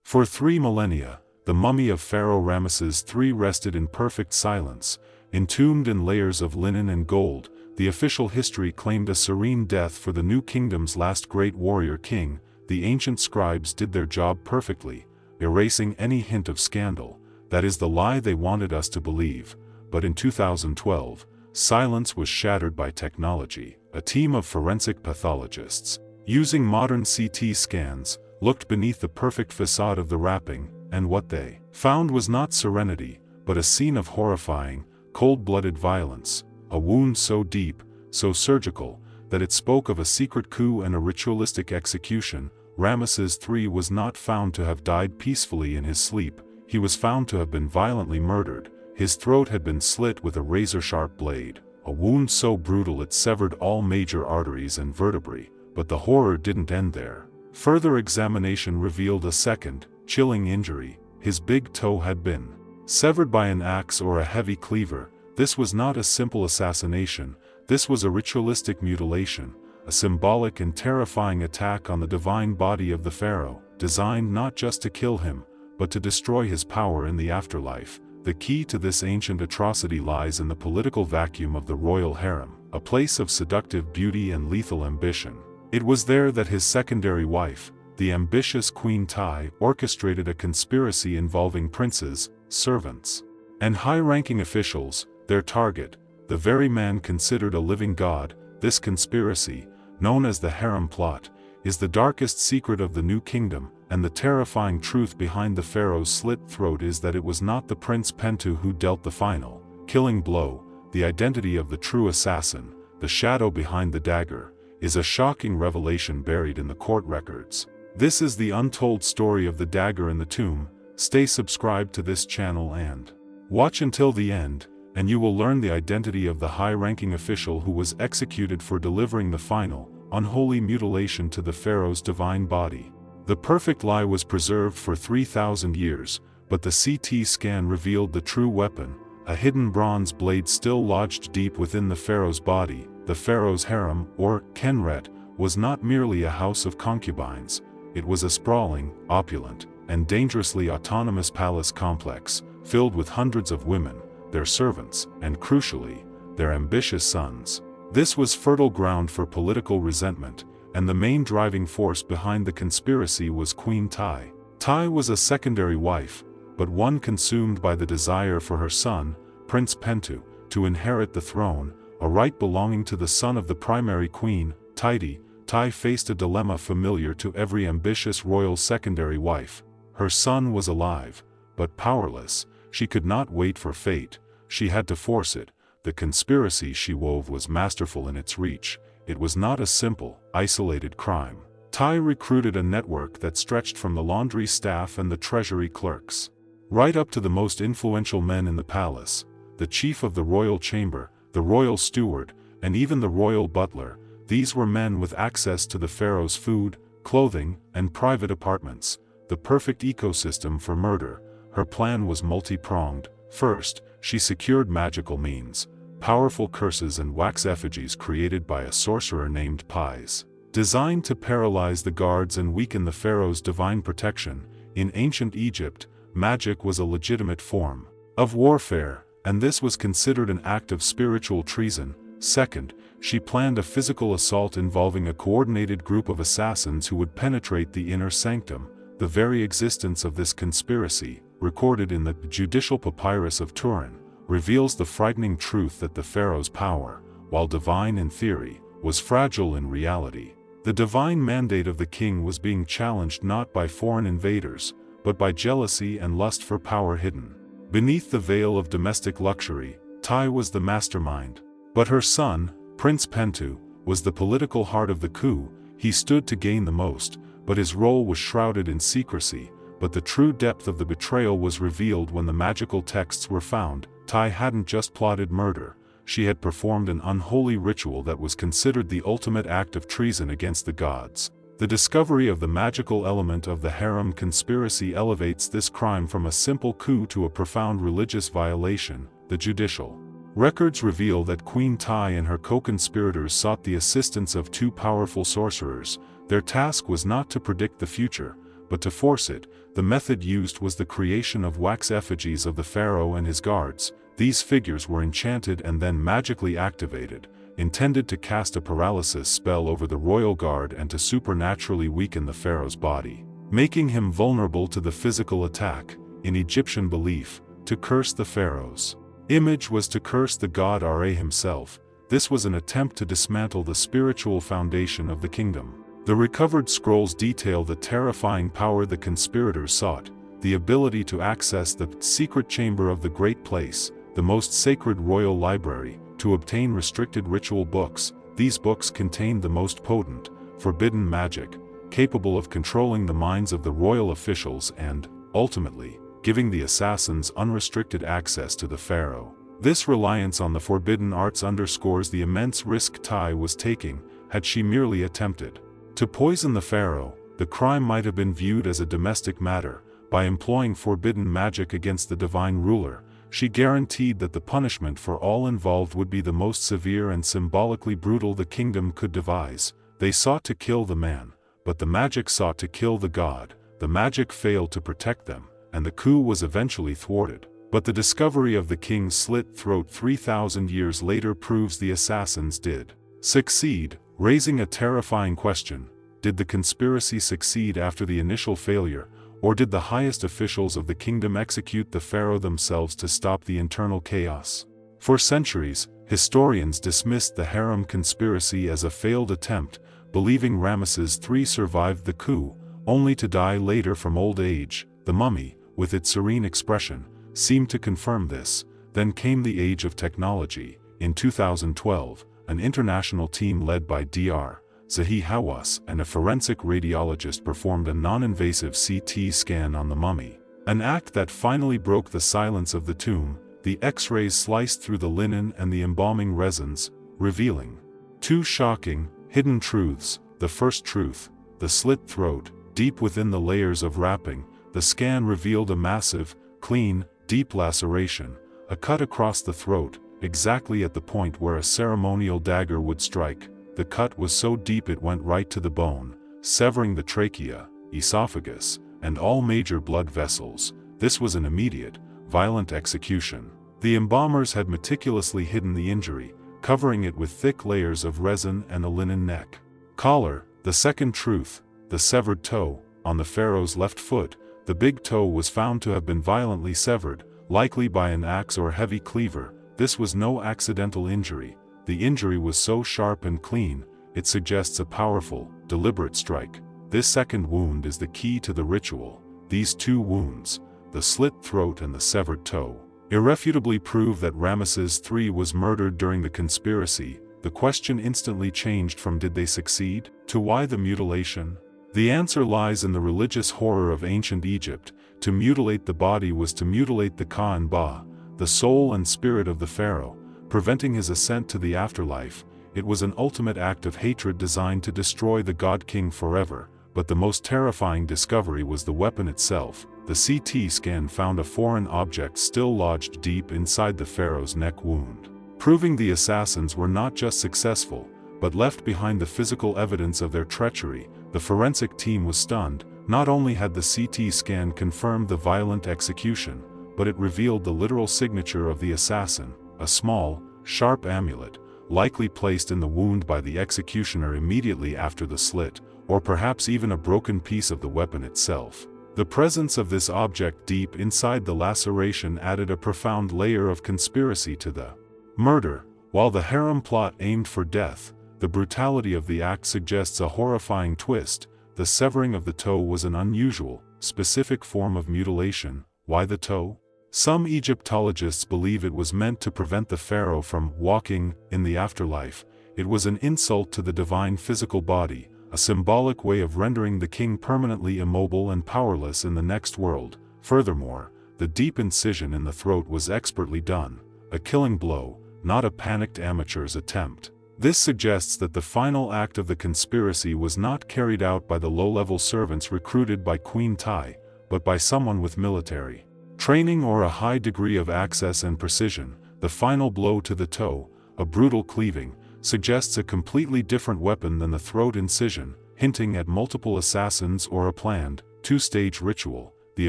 For 3 millennia, the mummy of Pharaoh Ramesses III rested in perfect silence, entombed in layers of linen and gold. The official history claimed a serene death for the new kingdom's last great warrior king. The ancient scribes did their job perfectly, erasing any hint of scandal. That is the lie they wanted us to believe. But in 2012, silence was shattered by technology. A team of forensic pathologists, using modern CT scans, looked beneath the perfect facade of the wrapping, and what they found was not serenity, but a scene of horrifying, cold-blooded violence, a wound so deep, so surgical, that it spoke of a secret coup and a ritualistic execution. Ramesses III was not found to have died peacefully in his sleep. He was found to have been violently murdered. His throat had been slit with a razor-sharp blade, a wound so brutal it severed all major arteries and vertebrae. But the horror didn't end there. Further examination revealed a second, chilling injury. His big toe had been severed by an axe or a heavy cleaver. This was not a simple assassination. This was a ritualistic mutilation, a symbolic and terrifying attack on the divine body of the pharaoh, designed not just to kill him, but to destroy his power in the afterlife. The key to this ancient atrocity lies in the political vacuum of the royal harem, a place of seductive beauty and lethal ambition. It was there that his secondary wife, the ambitious Queen Tai, orchestrated a conspiracy involving princes, servants, and high-ranking officials. Their target, the very man considered a living god. This conspiracy, known as the Harem Plot, is the darkest secret of the new kingdom, and the terrifying truth behind the pharaoh's slit throat is that it was not the Prince Pentu who dealt the final, killing blow. The identity of the true assassin, the shadow behind the dagger, is a shocking revelation buried in the court records. This is the untold story of the dagger in the tomb. Stay subscribed to this channel and watch until the end, and you will learn the identity of the high-ranking official who was executed for delivering the final, unholy mutilation to the pharaoh's divine body. The perfect lie was preserved for 3,000 years, but the CT scan revealed the true weapon, a hidden bronze blade still lodged deep within the pharaoh's body. The pharaoh's harem, or kenret, was not merely a house of concubines. It was a sprawling, opulent, and dangerously autonomous palace complex, filled with hundreds of women, their servants, and crucially, their ambitious sons. This was fertile ground for political resentment, and the main driving force behind the conspiracy was Queen Tai. Tai was a secondary wife, but one consumed by the desire for her son, Prince Pentu, to inherit the throne, a right belonging to the son of the primary queen. Tai faced a dilemma familiar to every ambitious royal secondary wife. Her son was alive, but powerless. She could not wait for fate. She had to force it. The conspiracy she wove was masterful in its reach. It was not a simple, isolated crime. Tai recruited a network that stretched from the laundry staff and the treasury clerks, right up to the most influential men in the palace, the chief of the royal chamber, the royal steward, and even the royal butler. These were men with access to the pharaoh's food, clothing, and private apartments, the perfect ecosystem for murder. Her plan was multi-pronged. First, she secured magical means, powerful curses and wax effigies created by a sorcerer named Pies, designed to paralyze the guards and weaken the pharaoh's divine protection. In ancient Egypt, magic was a legitimate form of warfare, and this was considered an act of spiritual treason. Second, she planned a physical assault involving a coordinated group of assassins who would penetrate the inner sanctum. The very existence of this conspiracy, recorded in the judicial papyrus of Turin, reveals the frightening truth that the pharaoh's power, while divine in theory, was fragile in reality. The divine mandate of the king was being challenged not by foreign invaders, but by jealousy and lust for power hidden beneath the veil of domestic luxury. Tai was the mastermind, but her son, Prince Pentu, was the political heart of the coup. He stood to gain the most, but his role was shrouded in secrecy. But the true depth of the betrayal was revealed when the magical texts were found. Tai hadn't just plotted murder, she had performed an unholy ritual that was considered the ultimate act of treason against the gods. The discovery of the magical element of the Harem Conspiracy elevates this crime from a simple coup to a profound religious violation. The judicial records reveal that Queen Tai and her co-conspirators sought the assistance of two powerful sorcerers. Their task was not to predict the future, but to force it, the method used was the creation of wax effigies of the pharaoh and his guards. These figures were enchanted and then magically activated, intended to cast a paralysis spell over the royal guard and to supernaturally weaken the pharaoh's body, making him vulnerable to the physical attack. In Egyptian belief, to curse the pharaoh's image was to curse the god Ra himself. This was an attempt to dismantle the spiritual foundation of the kingdom. The recovered scrolls detail the terrifying power the conspirators sought, the ability to access the secret chamber of the Great Place, the most sacred royal library, to obtain restricted ritual books. These books contained the most potent, forbidden magic, capable of controlling the minds of the royal officials and, ultimately, giving the assassins unrestricted access to the pharaoh. This reliance on the forbidden arts underscores the immense risk Tai was taking. Had she merely attempted to poison the pharaoh, the crime might have been viewed as a domestic matter. By employing forbidden magic against the divine ruler, she guaranteed that the punishment for all involved would be the most severe and symbolically brutal the kingdom could devise. They sought to kill the man, but the magic sought to kill the god. The magic failed to protect them, and the coup was eventually thwarted. But the discovery of the king's slit throat 3,000 years later proves the assassins did succeed, raising a terrifying question: did the conspiracy succeed after the initial failure, or did the highest officials of the kingdom execute the pharaoh themselves to stop the internal chaos? For centuries, historians dismissed the Harem Conspiracy as a failed attempt, believing Ramesses III survived the coup, only to die later from old age. The mummy, with its serene expression, seemed to confirm this. Then came the age of technology. In 2012, an international team led by Dr. Zahi Hawass and a forensic radiologist performed a non-invasive CT scan on the mummy, an act that finally broke the silence of the tomb. The X-rays sliced through the linen and the embalming resins, revealing two shocking, hidden truths. The first truth: the slit throat. Deep within the layers of wrapping, the scan revealed a massive, clean, deep laceration, a cut across the throat, exactly at the point where a ceremonial dagger would strike. The cut was so deep it went right to the bone, severing the trachea, esophagus, and all major blood vessels. This was an immediate, violent execution. The embalmers had meticulously hidden the injury, covering it with thick layers of resin and a linen neck collar. The second truth: the severed toe. On the pharaoh's left foot, the big toe was found to have been violently severed, likely by an axe or heavy cleaver. This was no accidental injury. The injury was so sharp and clean, it suggests a powerful, deliberate strike. This second wound is the key to the ritual. These two wounds, the slit throat and the severed toe, irrefutably prove that Ramesses III was murdered during the conspiracy. The question instantly changed from did they succeed, to why the mutilation? The answer lies in the religious horror of ancient Egypt. To mutilate the body was to mutilate the Ka and Ba, the soul and spirit of the pharaoh, preventing his ascent to the afterlife. It was an ultimate act of hatred designed to destroy the god-king forever. But the most terrifying discovery was the weapon itself. The CT scan found a foreign object still lodged deep inside the pharaoh's neck wound, proving the assassins were not just successful, but left behind the physical evidence of their treachery. The forensic team was stunned. Not only had the CT scan confirmed the violent execution, but it revealed the literal signature of the assassin, a small, sharp amulet, likely placed in the wound by the executioner immediately after the slit, or perhaps even a broken piece of the weapon itself. The presence of this object deep inside the laceration added a profound layer of conspiracy to the murder. While the harem plot aimed for death, the brutality of the act suggests a horrifying twist. The severing of the toe was an unusual, specific form of mutilation. Why the toe? Some Egyptologists believe it was meant to prevent the pharaoh from walking in the afterlife. It was an insult to the divine physical body, a symbolic way of rendering the king permanently immobile and powerless in the next world. Furthermore, the deep incision in the throat was expertly done, a killing blow, not a panicked amateur's attempt. This suggests that the final act of the conspiracy was not carried out by the low-level servants recruited by Queen Tai, but by someone with military training or a high degree of access and precision. The final blow to the toe, a brutal cleaving, suggests a completely different weapon than the throat incision, hinting at multiple assassins or a planned, two-stage ritual, the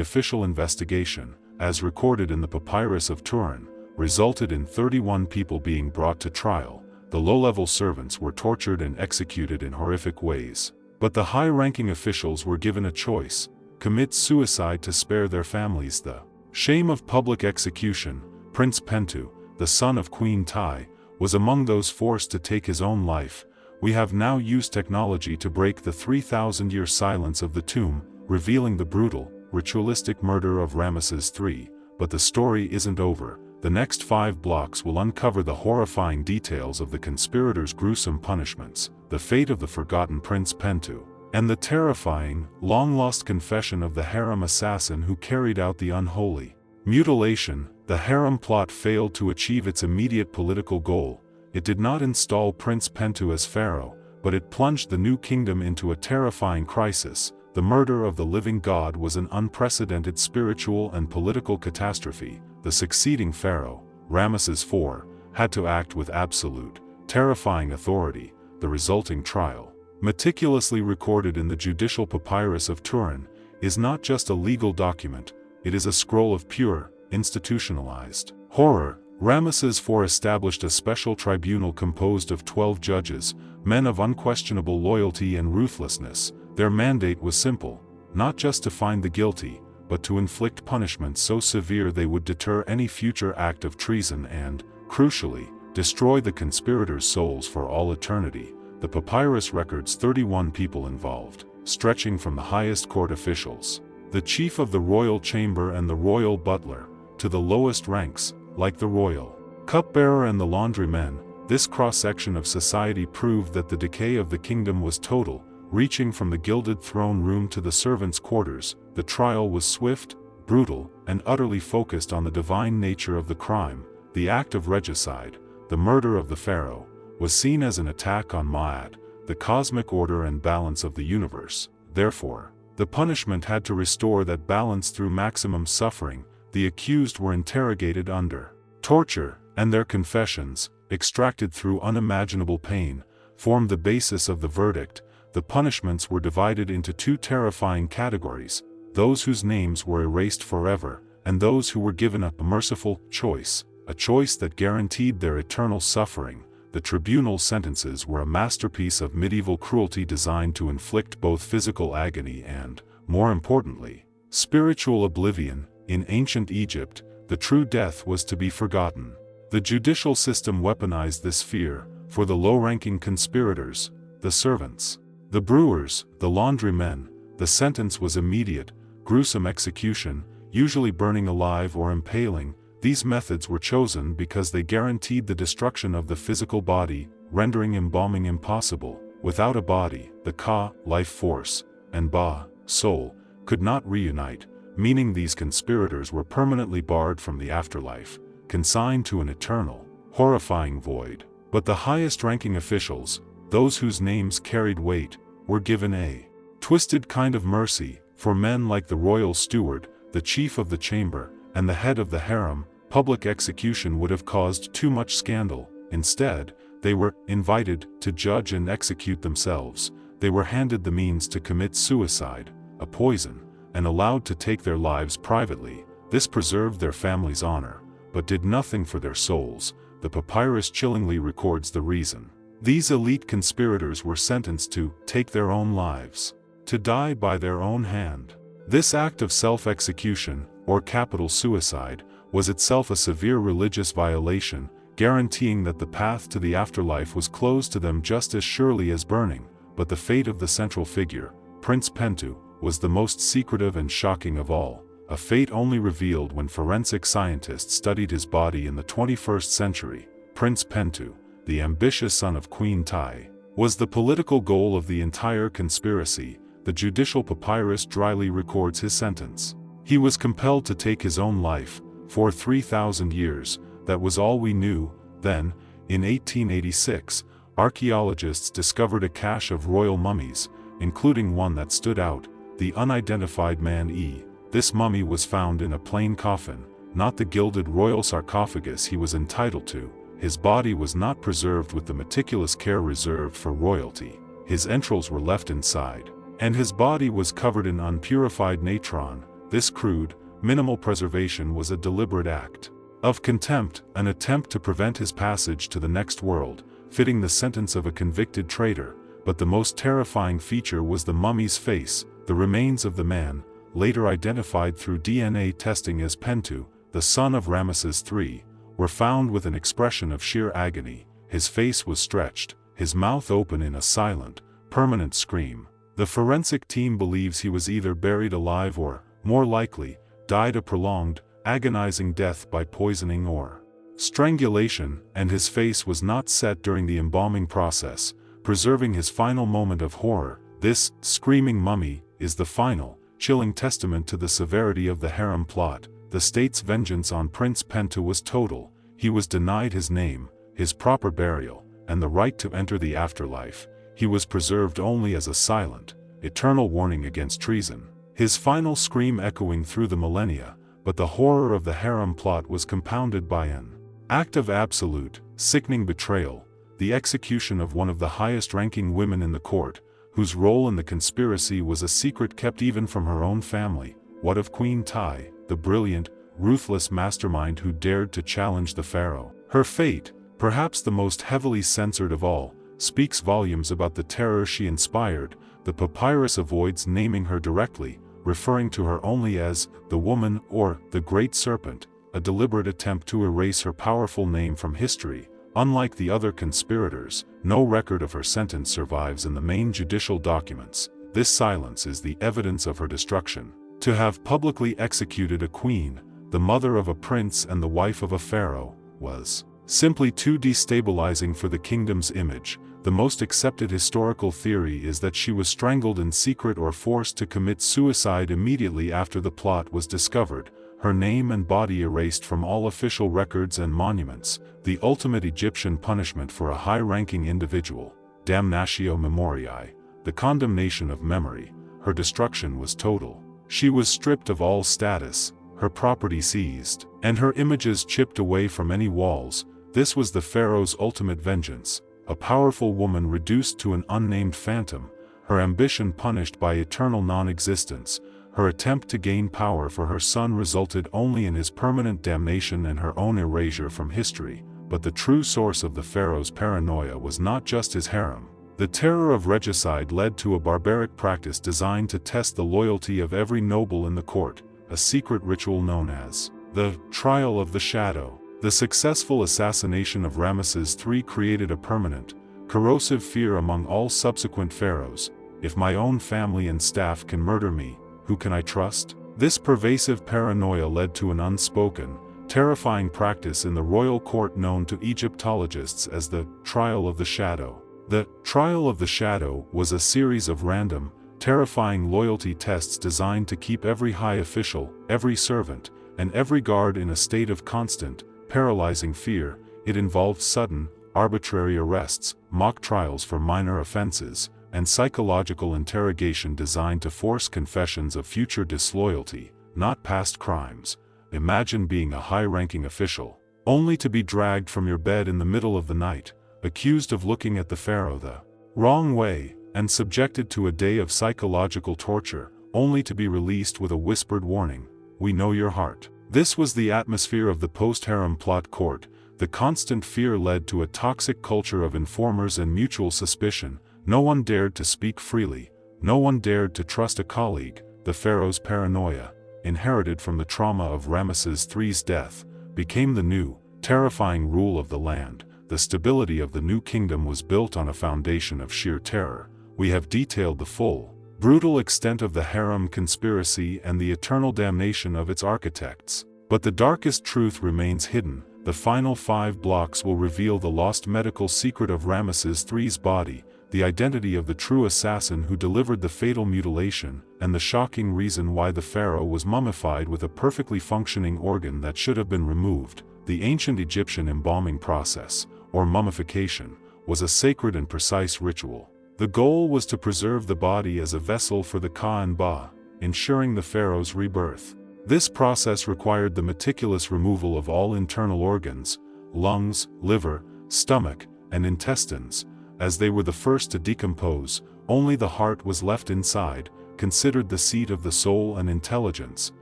official investigation, as recorded in the Papyrus of Turin, resulted in 31 people being brought to trial. The low-level servants were tortured and executed in horrific ways. But the high-ranking officials were given a choice: commit suicide to spare their families the shame of public execution. Prince Pentu, the son of Queen Tai, was among those forced to take his own life. We have now used technology to break the 3,000-year silence of the tomb, revealing the brutal, ritualistic murder of Ramesses III. But the story isn't over. The next 5 blocks will uncover the horrifying details of the conspirators' gruesome punishments, the fate of the forgotten Prince Pentu, and the terrifying, long-lost confession of the harem assassin who carried out the unholy mutilation. The harem plot failed to achieve its immediate political goal. It did not install Prince Pentu as pharaoh, but it plunged the new kingdom into a terrifying crisis. The murder of the living god was an unprecedented spiritual and political catastrophe. The succeeding pharaoh, Ramesses IV, had to act with absolute, terrifying authority. The resulting trial, meticulously recorded in the judicial papyrus of Turin, is not just a legal document, it is a scroll of pure, institutionalized horror. Ramesses IV established a special tribunal composed of 12 judges, men of unquestionable loyalty and ruthlessness. Their mandate was simple: not just to find the guilty, but to inflict punishments so severe they would deter any future act of treason and, crucially, destroy the conspirators' souls for all eternity. The papyrus records 31 people involved, stretching from the highest court officials, the chief of the royal chamber and the royal butler, to the lowest ranks, like the royal cupbearer and the laundrymen. This cross-section of society proved that the decay of the kingdom was total, reaching from the gilded throne room to the servants' quarters. The trial was swift, brutal, and utterly focused on the divine nature of the crime. The act of regicide, the murder of the pharaoh, was seen as an attack on Ma'at, the cosmic order and balance of the universe. Therefore, the punishment had to restore that balance through maximum suffering. The accused were interrogated under torture, and their confessions, extracted through unimaginable pain, formed the basis of the verdict. The punishments were divided into 2 terrifying categories: those whose names were erased forever, and those who were given a merciful choice, a choice that guaranteed their eternal suffering. The tribunal sentences were a masterpiece of medieval cruelty designed to inflict both physical agony and, more importantly, spiritual oblivion. In ancient Egypt, the true death was to be forgotten. The judicial system weaponized this fear. For the low-ranking conspirators, the servants, the brewers, the laundrymen, the sentence was immediate, gruesome execution, usually burning alive or impaling. These methods were chosen because they guaranteed the destruction of the physical body, rendering embalming impossible. Without a body, the ka, life force, and ba, soul, could not reunite, meaning these conspirators were permanently barred from the afterlife, consigned to an eternal, horrifying void. But the highest-ranking officials, those whose names carried weight, were given a twisted kind of mercy. For men like the royal steward, the chief of the chamber, and the head of the harem, public execution would have caused too much scandal. Instead, they were invited to judge and execute themselves. They were handed the means to commit suicide, a poison, and allowed to take their lives privately. This preserved their family's honor, but did nothing for their souls. The papyrus chillingly records the reason. These elite conspirators were sentenced to take their own lives, to die by their own hand. This act of self-execution, or capital suicide, was itself a severe religious violation, guaranteeing that the path to the afterlife was closed to them just as surely as burning. But the fate of the central figure, Prince Pentu, was the most secretive and shocking of all, a fate only revealed when forensic scientists studied his body in the 21st century. Prince Pentu, the ambitious son of Queen Tai, was the political goal of the entire conspiracy. The judicial papyrus dryly records his sentence. He was compelled to take his own life. For 3,000 years, that was all we knew. Then, in 1886, archaeologists discovered a cache of royal mummies, including one that stood out, the unidentified man E. This mummy was found in a plain coffin, not the gilded royal sarcophagus he was entitled to. His body was not preserved with the meticulous care reserved for royalty. His entrails were left inside. and his body was covered in unpurified natron. This crude, minimal preservation was a deliberate act of contempt, an attempt to prevent his passage to the next world, fitting the sentence of a convicted traitor. But the most terrifying feature was the mummy's face. The remains of the man, later identified through DNA testing as Pentu, the son of Ramesses III, were found with an expression of sheer agony. His face was stretched, his mouth open in a silent, permanent scream. The forensic team believes he was either buried alive or, more likely, died a prolonged, agonizing death by poisoning or strangulation, and his face was not set during the embalming process, preserving his final moment of horror. This screaming mummy is the final, chilling testament to the severity of the harem plot. The state's vengeance on Prince Pentu was total. He was denied his name, his proper burial, and the right to enter the afterlife. He was preserved only as a silent, eternal warning against treason. His final scream echoing through the millennia, but the horror of the harem plot was compounded by an act of absolute, sickening betrayal, the execution of one of the highest-ranking women in the court, whose role in the conspiracy was a secret kept even from her own family. What of Queen Tai, the brilliant, ruthless mastermind who dared to challenge the pharaoh? Her fate, perhaps the most heavily censored of all, speaks volumes about the terror she inspired. The papyrus avoids naming her directly, referring to her only as the woman or the great serpent, a deliberate attempt to erase her powerful name from history. Unlike the other conspirators, no record of her sentence survives in the main judicial documents. This silence is the evidence of her destruction. To have publicly executed a queen, the mother of a prince and the wife of a pharaoh, was simply too destabilizing for the kingdom's image. The most accepted historical theory is that she was strangled in secret or forced to commit suicide immediately after the plot was discovered, her name and body erased from all official records and monuments, the ultimate Egyptian punishment for a high-ranking individual, damnatio memoriae, the condemnation of memory. Her destruction was total. She was stripped of all status, her property seized, and her images chipped away from any walls. This was the pharaoh's ultimate vengeance, a powerful woman reduced to an unnamed phantom, her ambition punished by eternal non-existence. Her attempt to gain power for her son resulted only in his permanent damnation and her own erasure from history. But the true source of the pharaoh's paranoia was not just his harem. The terror of regicide led to a barbaric practice designed to test the loyalty of every noble in the court, a secret ritual known as the Trial of the Shadow. The successful assassination of Ramesses III created a permanent, corrosive fear among all subsequent pharaohs. If my own family and staff can murder me, who can I trust? This pervasive paranoia led to an unspoken, terrifying practice in the royal court known to Egyptologists as the Trial of the Shadow. The Trial of the Shadow was a series of random, terrifying loyalty tests designed to keep every high official, every servant, and every guard in a state of constant, paralyzing fear. It involved sudden, arbitrary arrests, mock trials for minor offenses, and psychological interrogation designed to force confessions of future disloyalty, not past crimes. Imagine being a high-ranking official, only to be dragged from your bed in the middle of the night, accused of looking at the pharaoh the wrong way, and subjected to a day of psychological torture, only to be released with a whispered warning, "We know your heart." This was the atmosphere of the post-harem plot court. The constant fear led to a toxic culture of informers and mutual suspicion. No one dared to speak freely, no one dared to trust a colleague. The pharaoh's paranoia, inherited from the trauma of Ramesses III's death, became the new, terrifying rule of the land. The stability of the new kingdom was built on a foundation of sheer terror. We have detailed the full, brutal extent of the Harem Conspiracy and the eternal damnation of its architects. But the darkest truth remains hidden. The final 5 blocks will reveal the lost medical secret of Ramesses III's body, the identity of the true assassin who delivered the fatal mutilation, and the shocking reason why the pharaoh was mummified with a perfectly functioning organ that should have been removed. The ancient Egyptian embalming process, or mummification, was a sacred and precise ritual. The goal was to preserve the body as a vessel for the Ka and Ba, ensuring the pharaoh's rebirth. This process required the meticulous removal of all internal organs, lungs, liver, stomach, and intestines, as they were the first to decompose. Only the heart was left inside, considered the seat of the soul and intelligence.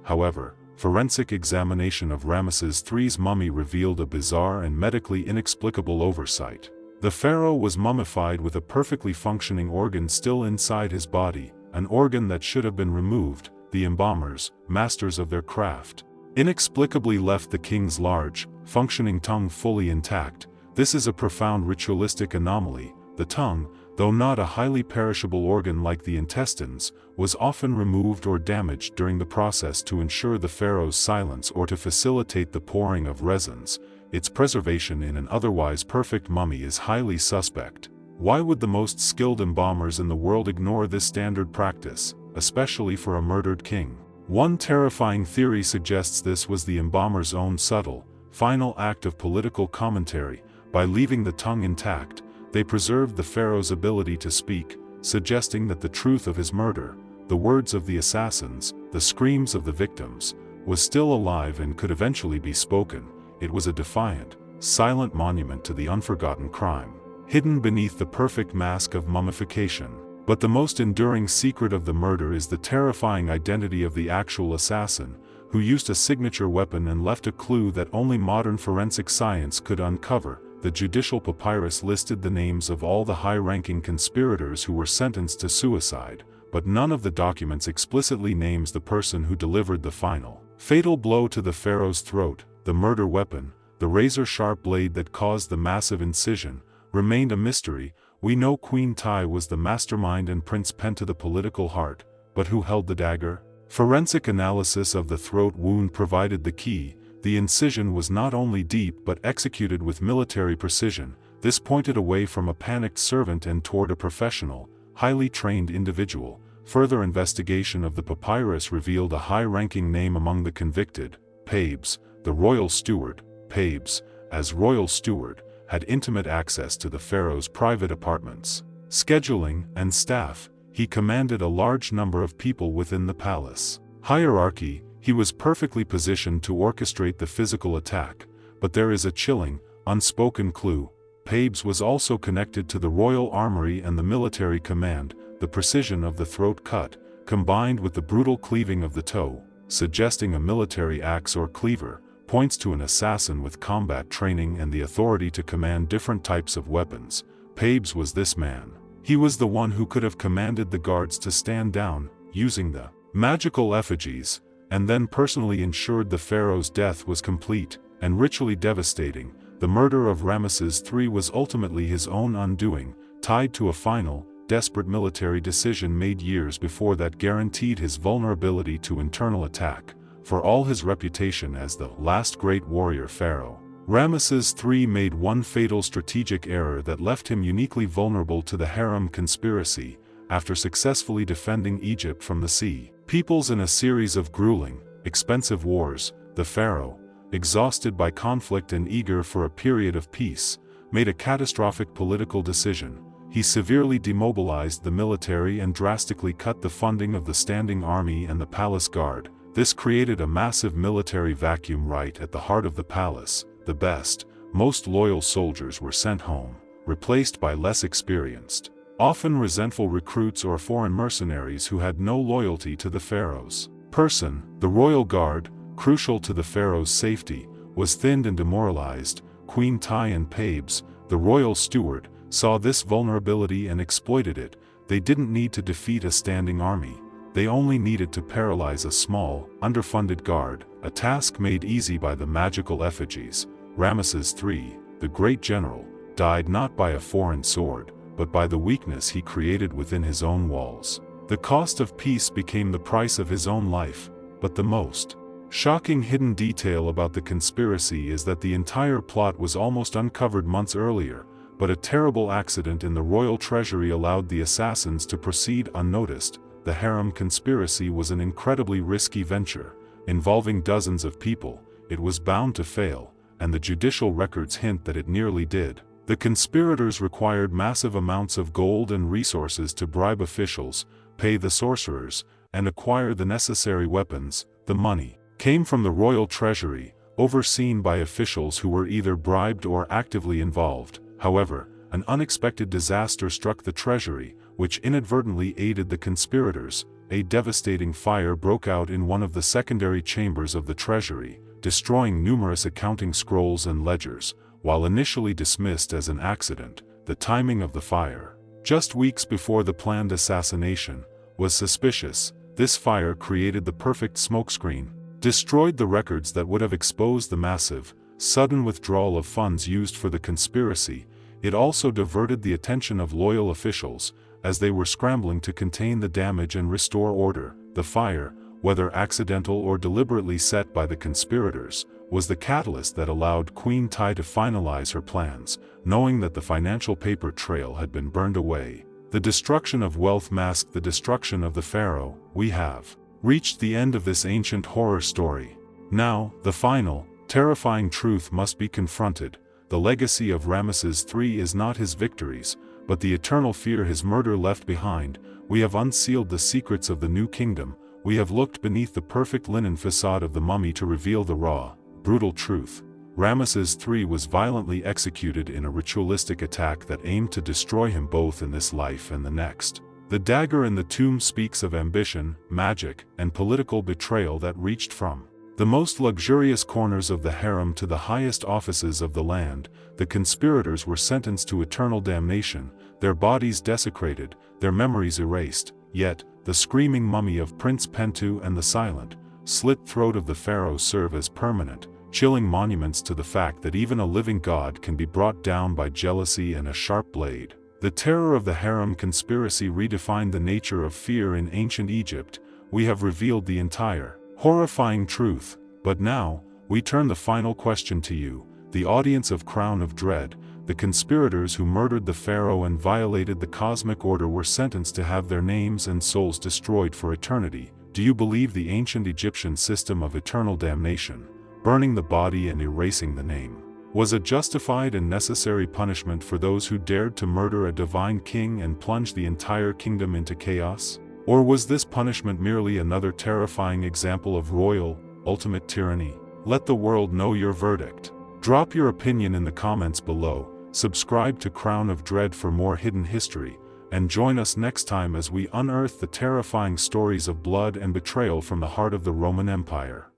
However, forensic examination of Ramesses III's mummy revealed a bizarre and medically inexplicable oversight. The pharaoh was mummified with a perfectly functioning organ still inside his body, an organ that should have been removed. The embalmers, masters of their craft, inexplicably left the king's large, functioning tongue fully intact. This is a profound ritualistic anomaly. The tongue, though not a highly perishable organ like the intestines, was often removed or damaged during the process to ensure the pharaoh's silence or to facilitate the pouring of resins. Its preservation in an otherwise perfect mummy is highly suspect. Why would the most skilled embalmers in the world ignore this standard practice, especially for a murdered king? One terrifying theory suggests this was the embalmer's own subtle, final act of political commentary. By leaving the tongue intact, they preserved the pharaoh's ability to speak, suggesting that the truth of his murder, the words of the assassins, the screams of the victims, was still alive and could eventually be spoken. It was a defiant, silent monument to the unforgotten crime, hidden beneath the perfect mask of mummification. But the most enduring secret of the murder is the terrifying identity of the actual assassin, who used a signature weapon and left a clue that only modern forensic science could uncover. The judicial papyrus listed the names of all the high-ranking conspirators who were sentenced to suicide, but none of the documents explicitly names the person who delivered the final, fatal blow to the pharaoh's throat. The murder weapon, the razor-sharp blade that caused the massive incision, remained a mystery. We know Queen Tai was the mastermind and Prince Penta the political heart, but who held the dagger? Forensic analysis of the throat wound provided the key. The incision was not only deep but executed with military precision. This pointed away from a panicked servant and toward a professional, highly trained individual. Further investigation of the papyrus revealed a high-ranking name among the convicted: Pabes, the royal steward. Pabes, as royal steward, had intimate access to the pharaoh's private apartments, scheduling, and staff. He commanded a large number of people within the palace hierarchy. He was perfectly positioned to orchestrate the physical attack, but there is a chilling, unspoken clue. Pabes was also connected to the royal armory and the military command. The precision of the throat cut, combined with the brutal cleaving of the toe, suggesting a military axe or cleaver, points to an assassin with combat training and the authority to command different types of weapons. Pabes was this man. He was the one who could have commanded the guards to stand down, using the magical effigies, and then personally ensured the pharaoh's death was complete and ritually devastating. The murder of Ramesses III was ultimately his own undoing, tied to a final, desperate military decision made years before that guaranteed his vulnerability to internal attack. For all his reputation as the last great warrior pharaoh, Ramesses III made one fatal strategic error that left him uniquely vulnerable to the Harem Conspiracy. After successfully defending Egypt from the sea peoples in a series of grueling, expensive wars, the pharaoh, exhausted by conflict and eager for a period of peace, made a catastrophic political decision. He severely demobilized the military and drastically cut the funding of the standing army and the palace guard. This created a massive military vacuum right at the heart of the palace. The best, most loyal soldiers were sent home, replaced by less experienced, often resentful recruits or foreign mercenaries who had no loyalty to the pharaoh's person. The royal guard, crucial to the pharaoh's safety, was thinned and demoralized. Queen Tai and Pabes, the royal steward, saw this vulnerability and exploited it. They didn't need to defeat a standing army. They only needed to paralyze a small, underfunded guard, a task made easy by the magical effigies. Ramesses III, the great general, died not by a foreign sword, but by the weakness he created within his own walls. The cost of peace became the price of his own life. But the most shocking hidden detail about the conspiracy is that the entire plot was almost uncovered months earlier, but a terrible accident in the royal treasury allowed the assassins to proceed unnoticed. The Harem Conspiracy was an incredibly risky venture, involving dozens of people. It was bound to fail, and the judicial records hint that it nearly did. The conspirators required massive amounts of gold and resources to bribe officials, pay the sorcerers, and acquire the necessary weapons. The money came from the royal treasury, overseen by officials who were either bribed or actively involved. However, an unexpected disaster struck the treasury, which inadvertently aided the conspirators. A devastating fire broke out in one of the secondary chambers of the treasury, destroying numerous accounting scrolls and ledgers. While initially dismissed as an accident, the timing of the fire, just weeks before the planned assassination, was suspicious. This fire created the perfect smokescreen, destroyed the records that would have exposed the massive, sudden withdrawal of funds used for the conspiracy. It also diverted the attention of loyal officials, as they were scrambling to contain the damage and restore order. The fire, whether accidental or deliberately set by the conspirators, was the catalyst that allowed Queen Tai to finalize her plans, knowing that the financial paper trail had been burned away. The destruction of wealth masked the destruction of the pharaoh. We have reached the end of this ancient horror story. Now, the final, terrifying truth must be confronted. The legacy of Ramesses III is not his victories, but the eternal fear his murder left behind. We have unsealed the secrets of the new kingdom. We have looked beneath the perfect linen facade of the mummy to reveal the raw, brutal truth. Ramesses III was violently executed in a ritualistic attack that aimed to destroy him both in this life and the next. The dagger in the tomb speaks of ambition, magic, and political betrayal that reached from the most luxurious corners of the harem to the highest offices of the land. The conspirators were sentenced to eternal damnation, their bodies desecrated, their memories erased. Yet, the screaming mummy of Prince Pentu and the silent, slit throat of the pharaoh serve as permanent, chilling monuments to the fact that even a living god can be brought down by jealousy and a sharp blade. The terror of the Harem Conspiracy redefined the nature of fear in ancient Egypt. We have revealed the entire, horrifying truth. But now, we turn the final question to you, the audience of Crown of Dread. The conspirators who murdered the pharaoh and violated the cosmic order were sentenced to have their names and souls destroyed for eternity. Do you believe the ancient Egyptian system of eternal damnation, burning the body and erasing the name, was a justified and necessary punishment for those who dared to murder a divine king and plunge the entire kingdom into chaos? Or was this punishment merely another terrifying example of royal, ultimate tyranny? Let the world know your verdict. Drop your opinion in the comments below, subscribe to Crown of Dread for more hidden history, and join us next time as we unearth the terrifying stories of blood and betrayal from the heart of the Roman Empire.